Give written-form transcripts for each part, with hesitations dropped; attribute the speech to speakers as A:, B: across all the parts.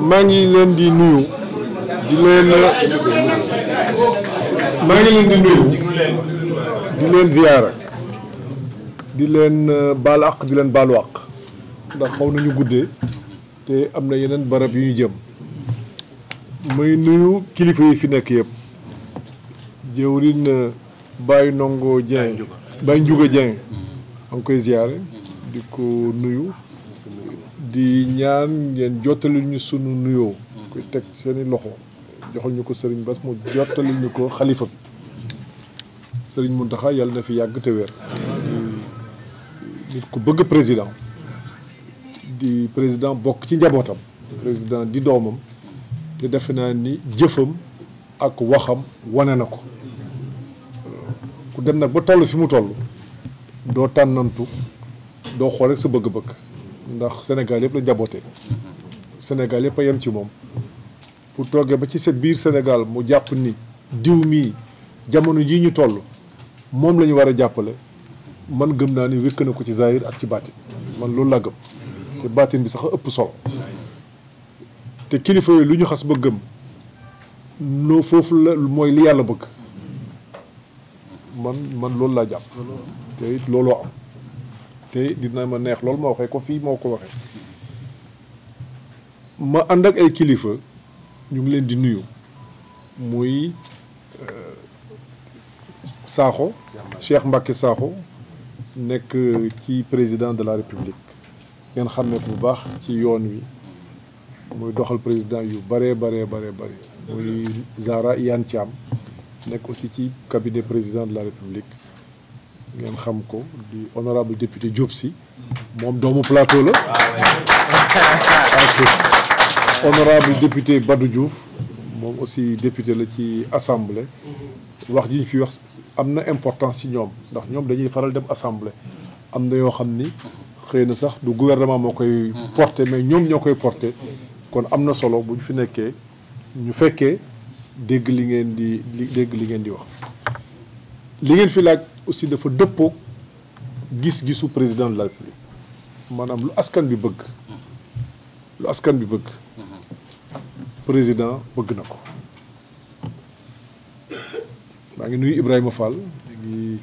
A: maa ngi leen di nuyu di leen ziyaara di leen baal àq di leen baalu àq ndax xaw nañu guddee te am na yeneen barab yu ñu jëm may nuyu kilifa yi fi nekk yëpp jëwriñ Baye Ndongo Dieng Baye Ndiouga Dieng a ngi koy ziyaare di ko nuyu di ñaan ngeen jottali ñu sunu nuyoo koy teg seeni loxo joxal ñu ko Serigne Bass mu jottali ñu ko xalifa bi Serigne Mountakha yàlla na fi yàgg te wér nit ku bëgg président di président bokk ci njabootam président di doomam te defe naa ni jëfam ak waxam wane na ko ku dem nag ba toll fi mu toll doo tànnantu doo xool rek sa bëgg-bëgg ndax Sénégal yëpp la njabootee Sénégal yëpp a yem ci moom pour toogee ba ci sa biir Sénégal mu jàpp ni diw mii jamono jii ñu toll moom la ñu war a jàppale man gëm naa ni wékk na ko ci zahir ak ci baatin man loolu laa gëm te baatin bi sax ëpp solo te kilifa yooyu lu ñu xas ba gëm noo foofu la mooy li yàlla bëgg man loolu laa jàpp te it looloo am te dina ma neex loolu ma waxee ko fii moo ko waxee ma ànd ak ay kilifa ñu ngi leen di nuyu muy Sakho Cheikh Mbacké Sakho nekk ci président de la République ngeen xàmmee ko bu baax ci yoon wi muy doxal président yu bare muy Zahra Iyane Thiam nekk aussi ci cabinet président de la République ngeen xam ko di honorable député Diop Sy moom doomu plateau la ak honorable député Badou Diouf moom aussi député la ci assemblée wax ji ñu fi wax am na importance ci ñoom ndax ñoom dañuy faral dem assemblée am na yoo xam ni xëy na sax du gouvernement moo koy porté mais ñoom ñoo koy porté kon am na solo bu ñu fi nekkee ñu fekkee dégg li ngeen di wax li ngeen fi laaj aussi dafa dëppoo gis-gisu président de la République maanaam lu askan bi bëgg président bëgg na ko maa ngi nuyu Ibrahima Fall ngi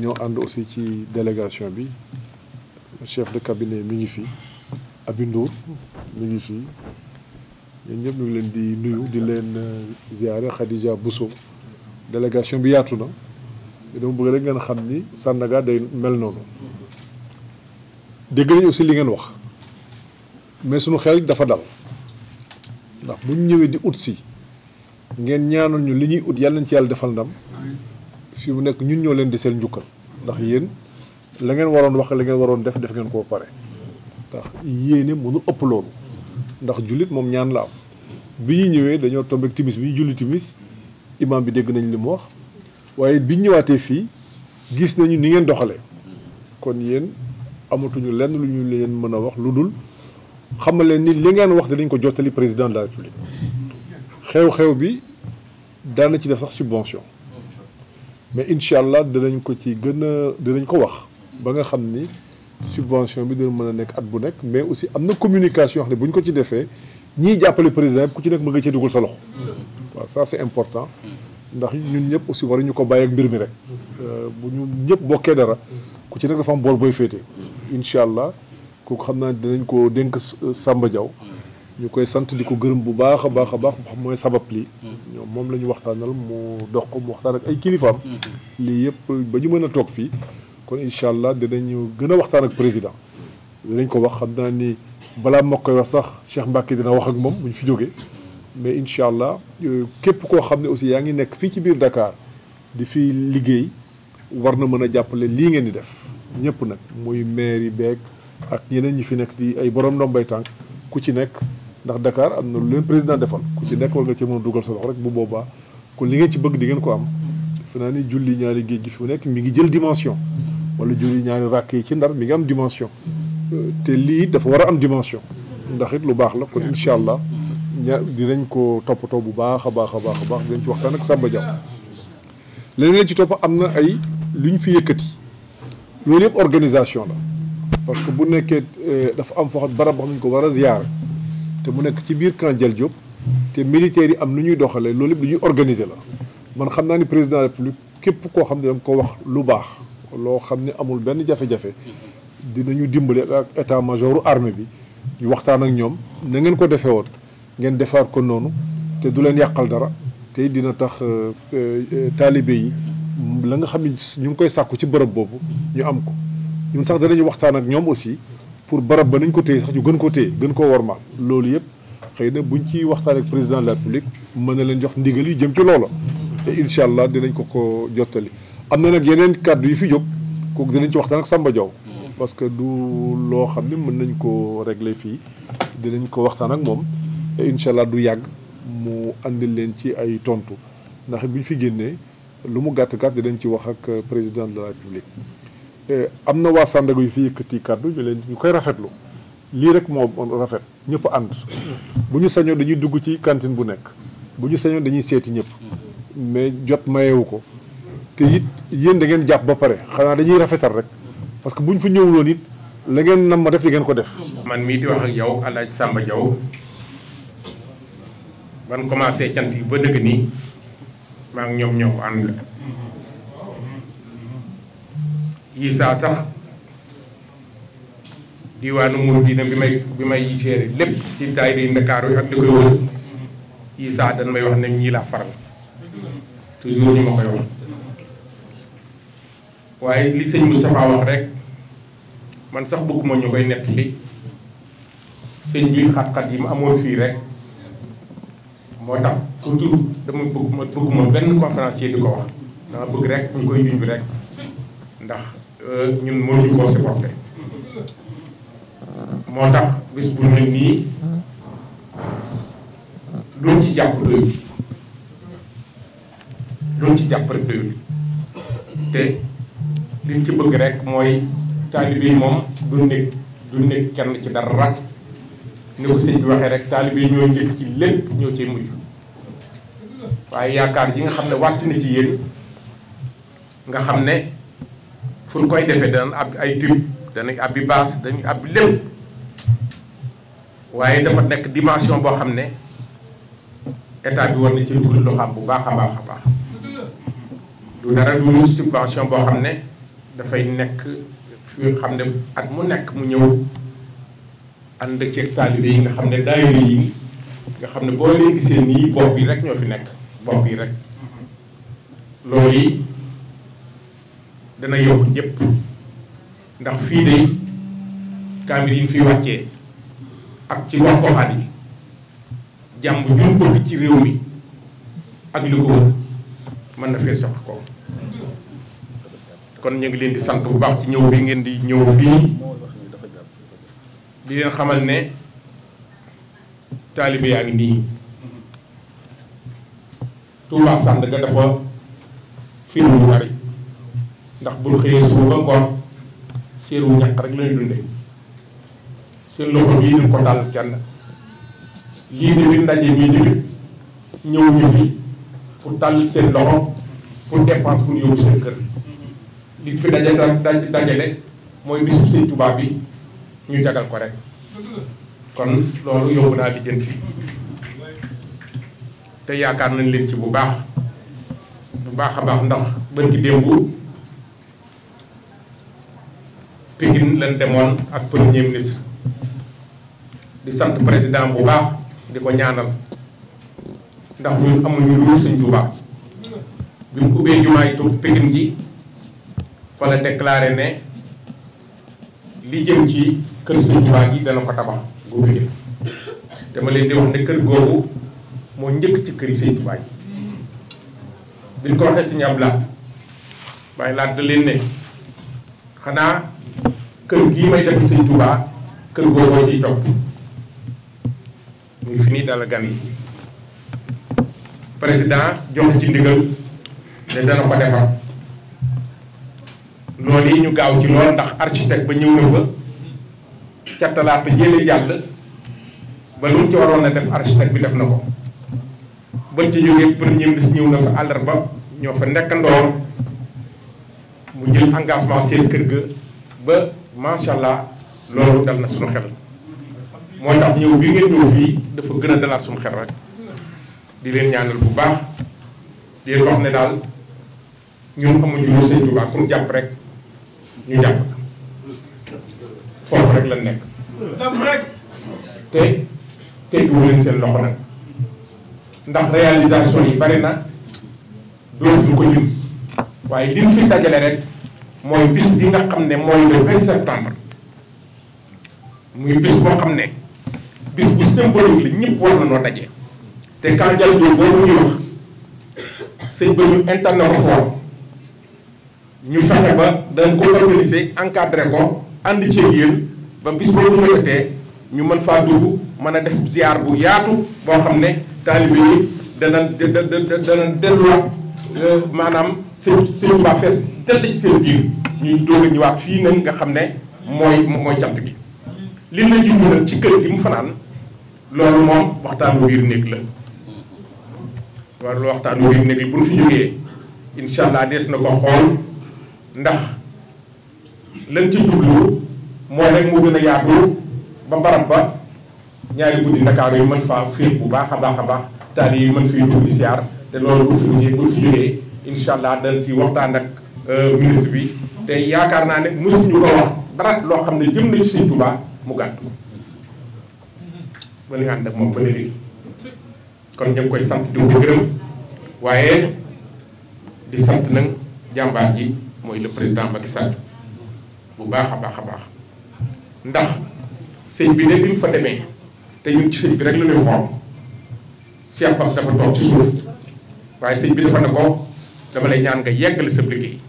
A: ñoo ànd aussi ci délégation bi chef de cabinet mi ngi fi Abindour mi ngi fi ñun ñëpp ñu ngi leen di nuyu di leen ziare Khadija Bousso délégation bi yaatu na dama bëgg rek ngeen xam ni Sandaga day mel noonu dégg nañu aussi li ngeen wax mais suñu xel dafa dal ndax bu ñu ñëwee di ut si ngeen ñaanal ñu li ñuy ut yàlla nañ ci yàlla defal ndam fi mu nekk ñun ñoo leen di seen njukkal ndax yéen la ngeen waroon wax la ngeen waroon def ngeen koo pare ndax yéene mënu ëpp loolu ndax jullit moom ñaan la am bi ñu ñëwee dañoo tombeek timis bi ñu julli timis imam bi dégg nañ li mu wax waaye bi ñu ñëwaatee fii gis nañu ni ngeen doxalee kon yéen amatuñu lenn lu ñu leen mën a wax lu dul xamal leen ni li ngeen wax dinañ ko jottali président de la République xew-xew bi daana ci def sax subvention mais incha allah dinañ ko wax ba nga xam ni subvention bi dina mën a nekk at bu nekk mais aussi am na communication xam ne bu ñu ko ci defee ñiy jàppale président yëpp ku ci nekk mën nga cee dugal sa loxo waaw ça c'est important ndax ñun ñëpp aussi waruñu ko bàyyi ak mbir mi rek bu ñu ñëpp bokkee dara ku ci nekk dafa am boor booy féete incha allah kooku xam naa dinañ ko dénk Samba Diaw ñu koy sant di ko gërëm bu baax a baax mooy sabab lii ñoom moom la ñu waxtaanal mu dox ko mu waxtaan ak ay kilifaam lii yëpp ba ñu mën a toog fii kon incha allah dinañu gën a waxtaan ak président dinañ ko wax xam naa ni balaa ma koy wax sax Cheikh Mbacké dina wax ak moom bu ñu fi jógee mais incha allah képp koo xam ne aussi yaa ngi nekk fii ci biir Dakar di fi liggéey war na mën a jàppale lii ngeen di def ñëpp nag muy maire yi beeg ak ñeneen ñi fi nekk di ay borom ndombay tànk ku ci nekk ndax Dakar am na lu leen président defal ku ci nekk war nga ci mën a dugal sa loxo rek bu boobaa kon li ngeen ci bëgg di ngeen ko am defe naa ni julli ñaari géej gi fi mu nekk mi ngi jël dimension wala julli ñaari ràkk yi ci Ndar mi ngi am dimension te lii dafa war a am dimension ndax it lu baax la kon incha allah dinañ ko toppatoo bu baax a baax dinañ ci waxtaan ak Samba Diaw leneen ci topp am na ay lu ñu fi yëkkati loolu yëpp organisation la parce que bu nekkee dafa am foo xam barab boo xam ne ko war a ziyaar te mu nekk ci biir camp Diel Diop te militaires yi am nu ñuy doxalee loolu yëpp lu ñuy organiser la man xam naa ni président de la République képp koo xam ne danga ko wax lu baax loo xam ne amul benn jafe-jafe dinañu dimbali ak état major armée bi ñu waxtaan ak ñoom na ngeen ko defee woon ngeen defaat ko noonu te du leen yàqal dara te dina tax taalibe yi la nga xam ne ñu ngi koy sàkku ci bërëb boobu ñu am ko ñun sax danañu waxtaan ak ñoom aussi pour barab ba nañ ko téye sax ñu gën ko téye gën koo wormaal loolu yëpp xëy na buñ ci waxtaan ak président de la République mën na leen jox ndigal yi jëm ci loola te incha allah dinañ ko jottali am na nag yeneen kàddu yi fi jóg kooku dinañ ci waxtaan ak Samba Diaw parce que du loo xam ne mën nañ ko régler fii dinañ ko waxtaan ak moom te incha allah du yàgg mu andil leen ci ay tontu ndax bu ñu fi génnee lu mu gàtt-gàtt dinañ ci wax ak président de la République am na waa Sandaga yu fi yëkkati kàddu ñu koy rafetlu lii rek moo rafet ñëpp ànd bu ñu sañoon dañuy dugg ci cantine bu nekk bu ñu sañoon dañuy seeti ñëpp mais jot mayewu ko te it yéen da ngeen jàpp ba pare xanaa dañuy rafetal rek parce que bu ñu fa ñëwuloon it la ngeen nam ma def di ngeen ko def.
B: man mii di wax ak yow El Hadj Samba Diaw ban commencé cant yi ba dëgg nii maa ngi ñoom ñoo ko ànd yi saa sax diwaanu Mouridina bi may gérer lépp ci daayira yi Ndakaaru yi ak li koy wër yi saa dañ may wax ne ñii laa faral toujours ñu ma koy wax waaye li sëñ Moustapha wax rek man sax bëgguma ñu koy nettali sëñ bi xat-xat yi ma amoon fii rek moo tax surtout bëgguma benn conférencier di ko wax dama bëgg rek ñu koy junj rek ndax ñun mënuñu koo supporter moo tax bis bu mel nii luñ ci jàpp doyul luñ ci jàpp rek doyul te liñ ci bëgg rek mooy taalibe yi moom du nekk kenn ci dara ni ko sëñ bi waxee rek taalibe yi ñoo njëkk ci lépp ñoo ciy mujj waaye yaakaar yi nga xam ne wàcc na ci yéen nga xam ne fu ñu koy defee danañ ab ay tube danañ ab bi baas dañuy ab bi lépp waaye dafa nekk dimension boo xam ne état bi war na ci dugal loxoom bu baax a baax a baax du dara du subvention boo xam ne dafay nekk fi xam ne at mu nekk mu ñëw ànd ceeg taalibe yi nga xam ne daayira yi nga xam ne boo leen gisee nii bopp yi rek ñoo fi nekk bopp yi rek loolu yi dana yokk ñëpp ndax fii de kaamil yi fi wàccee ak ci wax goxaat yi jàmm ñu bëgg ci réew mi ak li ko wër mën na fee sox ko kon ñu ngi leen di sant bu baax ci ñëw bi ngeen di ñëw fii di leen xamal ne taalibe yaa ngi nii Touba Sandaga dafa fii lu bari ndax bul xëyee suba ba ngoon seeru ñàkk rek lañu dunde seen loxo bii duñ ko dal kenn lii tamit ndaje mii tamit ñëw ñu fi pour tàll seen loxo pour dépense pour yóbbu seen kër li fi dajale mooy bisu sëñ Touba bi ñu jagal ko rek kon loolu yóbbu naa di jënti te yaakaar nañ leen ci bu baax a baax ndax bërki démb Pikine lañ demoon ak premier ministre di sant président bu baax di ko ñaanal ndax ñun amuñu lu dul sëñ Touba bi mu ubbee jumaay Pikine ji fa la déclaré ne li jëm ci kër sëñ Touba gi dana ko tabax bu Pikine dama leen di wax ne kër googu moo njëkk ci kër yi sëñ Touba yi biñ ko waxee sëñ Ablaye waaye laaj da leen ne xanaa kër gii may def sëñ Touba kër googoo ciy topp muy fi nii dala gan yi président jox ci ndigal ne dana ko defar loolu yi ñu gaaw ci lool ndax architecte ba ñëw na fa ca talaata jële jàll ba lu mu ci waroon a def architecte bi def na ko bañ ci jógee premier ministre ñëw na fa àllarba ñoo fa nekkandoor mu jël engagement seen kër ga ba macha allah loolu dal na suñu xel moo tax ñëw bi ngeen ñëw fii dafa gën a dalaat suñu xel rek di leen ñaanal bu baax di leen wax ne daal ñun amuñu lu Sëñ Tuubaa ku jàpp rek ñu jàpp foofu rek lañ nekk te tegguwu leen seen loxo nag ndax réalisation yi bari na doo suñ ko lim waaye liñ fi dajale rek mooy bis bi nga xam ne mooy le 20 septembre muy bis boo xam ne bis bu symbolique la ñëpp war na noo daje te Kandial Diop boobu ñuy wax sëñ ba ñu internet ko foofu ñu fexe ba dañ ko organiser encadré ko ànd ci yéen ba bis boobu ñu jotee ñu mën faa dugg mën a def ziar bu yaatu boo xam ne taalibe yi dana delluwaat maanaam sëñ Tuubaa fees dell ci seen biir ñuy doog a ñëwaat fii nag nga xam ne mooy cant gi li la jublu nag ci kër gi mu fanaan loolu moom waxtaanu biir néeg la loolu waxtaanu biir néeg la bu ñu fi jógee incha allah dees na ko xool ndax lañ ci jublu mooy rek mu gën a yaatu ba barab ba ñaari guddi Ndakaaru yi mën faa féeg bu baax a baax taali yi mën fiy dugg di siyaar te loolu bu fi jógee incha allah dañ ci waxtaan ak ministre bi te yaakaar naa ne mosuñu ko wax dara loo xam ne jëm na ci Sëñ Tuubaa mu gàtt ba ñu ànd ak moom ba léegi kon ñu ngi koy sant di ko gërëm waaye di sant nag jàmbaar ji mooy le président Macky Sall bu baax a baax ndax sëñ bi de bi mu fa demee te ñun ci sëñ bi rek la ñuy xool Cheikh Bass dafa toog ci suuf waaye sëñ bi dafa ne ko dama lay ñaan nga yeggale sa liggéey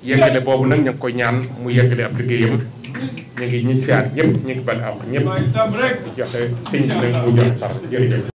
B: yeggale boobu nag ñu ngi koy ñaan mu yeggale ab liggéeyam ñu ngi siyaar ñëpp ñu ngi bal am ñëpp di joxe sëñ bi nag mu joxe par jërëjëf